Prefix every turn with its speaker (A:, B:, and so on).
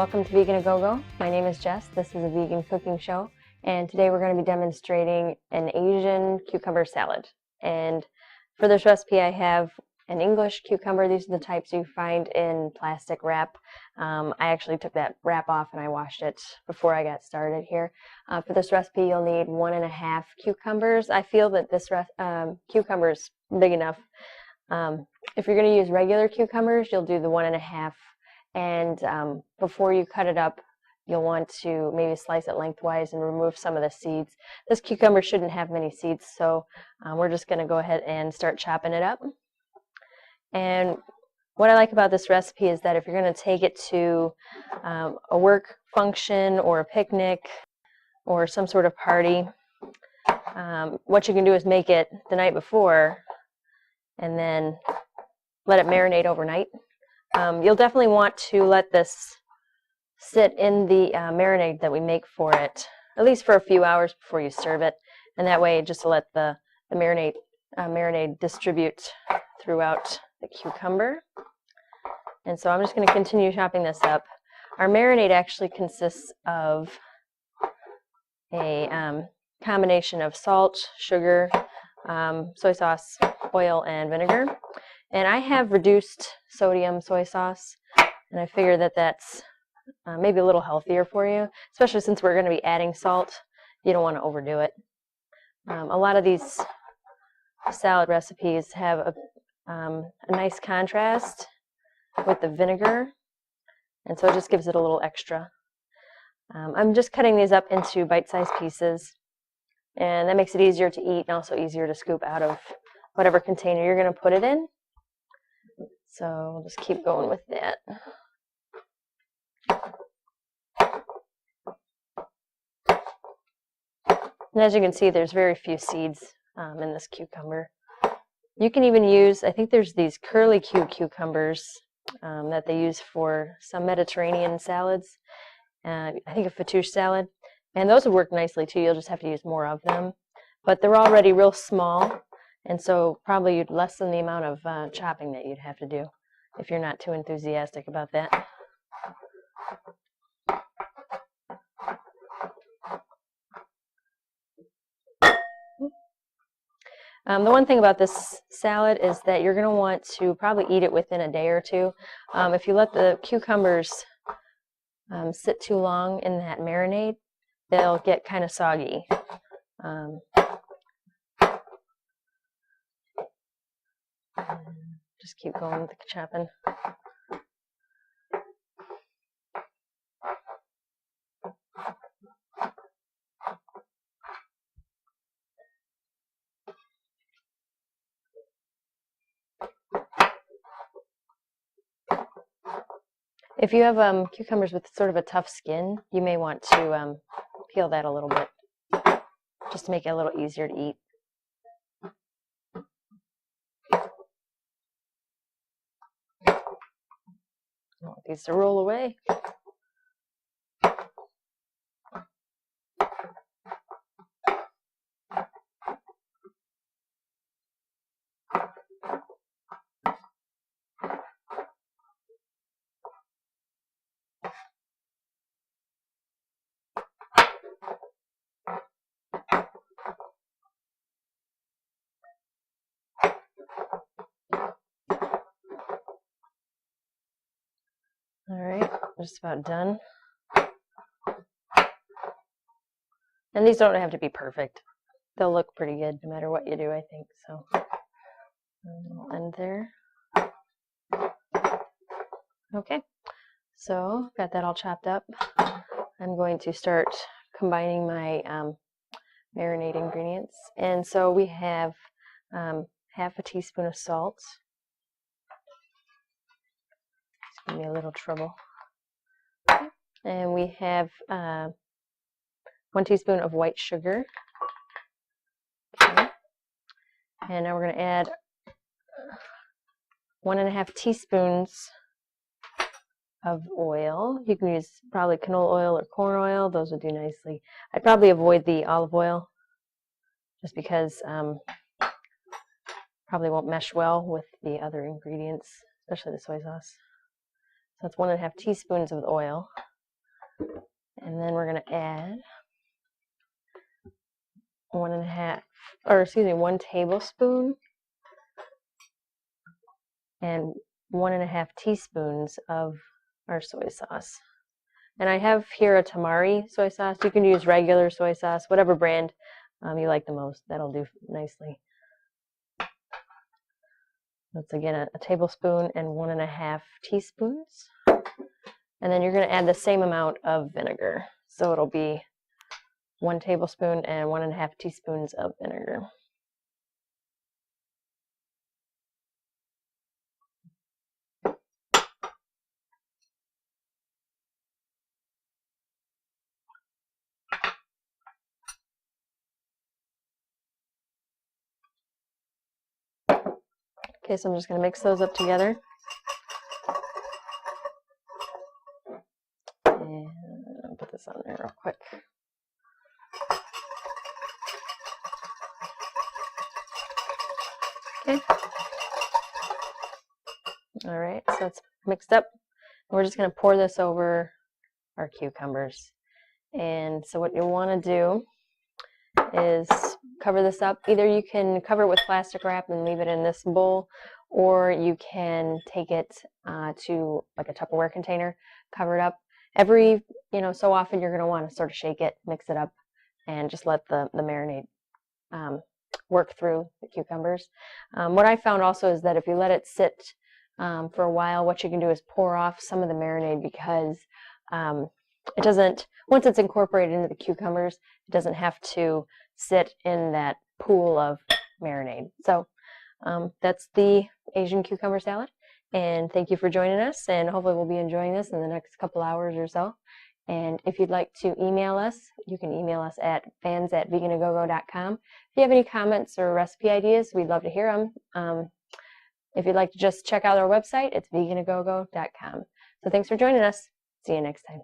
A: welcome to Vegan A Go Go. My name is Jess. This is a vegan cooking show, and today we're going to be demonstrating an Asian cucumber salad. And for this recipe, I have an English cucumber. These are the types you find in plastic wrap. I actually took that wrap off and I washed it before I got started here. For this recipe, you'll need 1.5 cucumbers. I feel that this cucumber is big enough. If you're going to use regular cucumbers, you'll do the 1.5. And before you cut it up, you'll want to maybe slice it lengthwise and remove some of the seeds. This cucumber shouldn't have many seeds, so we're just going to go ahead and start chopping it up. And what I like about this recipe is that if you're going to take it to a work function or a picnic or some sort of party, what you can do is make it the night before and then let it marinate overnight. You'll definitely want to let this sit in the marinade that we make for it, at least for a few hours before you serve it, and that way just to let the marinade distribute throughout the cucumber. And so I'm just going to continue chopping this up. Our marinade actually consists of a combination of salt, sugar, soy sauce, oil, and vinegar. And I have reduced sodium soy sauce, and I figure that that's maybe a little healthier for you, especially since we're going to be adding salt. You don't want to overdo it. A lot of these salad recipes have a nice contrast with the vinegar, and so it just gives it a little extra. I'm just cutting these up into bite-sized pieces, and that makes it easier to eat and also easier to scoop out of whatever container you're going to put it in. So we'll just keep going with that. And as you can see, there's very few seeds in this cucumber. You can even use, I think there's these curly Q cucumbers that they use for some Mediterranean salads. I think a fattoush salad. And those would work nicely too. You'll just have to use more of them. But they're already real small. And so probably you'd lessen the amount of chopping that you'd have to do if you're not too enthusiastic about that. The one thing about this salad is that you're going to want to probably eat it within a day or two. If you let the cucumbers sit too long in that marinade, they'll get kind of soggy. Just keep going with the chopping. If you have cucumbers with sort of a tough skin, you may want to peel that a little bit, just to make it a little easier to eat. I want these to roll away. All right, just about done. And these don't have to be perfect. They'll look pretty good no matter what you do, I think. So we'll end there. Okay, so got that all chopped up. I'm going to start combining my marinade ingredients. And so we have half a teaspoon of salt. Give me a little trouble. And we have 1 teaspoon of white sugar. Okay. And now we're going to add 1.5 teaspoons of oil. You can use probably canola oil or corn oil. Those would do nicely. I'd probably avoid the olive oil just because probably won't mesh well with the other ingredients, especially the soy sauce. So that's 1.5 teaspoons of oil. And then we're going to add 1 tablespoon and 1.5 teaspoons of our soy sauce. And I have here a Tamari soy sauce. You can use regular soy sauce, whatever brand you like the most. That'll do nicely. That's again a tablespoon and 1.5 teaspoons. And then you're going to add the same amount of vinegar. So it'll be 1 tablespoon and 1.5 teaspoons of vinegar. Okay, so I'm just going to mix those up together. And I'll put this on there real quick. Okay. All right, so it's mixed up. We're just going to pour this over our cucumbers. And so what you'll want to do is cover this up. Either you can cover it with plastic wrap and leave it in this bowl, or you can take it to like a Tupperware container, cover it up. Every so often you're going to want to sort of shake it, mix it up, and just let the marinade work through the cucumbers. What I found also is that if you let it sit for a while, what you can do is pour off some of the marinade, because it doesn't, once it's incorporated into the cucumbers, it doesn't have to sit in that pool of marinade. So that's the Asian cucumber salad. And thank you for joining us, and hopefully we'll be enjoying this in the next couple hours or so. And if you'd like to email us, you can email us at fans@veganagogo.com. If you have any comments or recipe ideas, we'd love to hear them. If you'd like to just check out our website, it's veganagogo.com. So thanks for joining us. See you next time.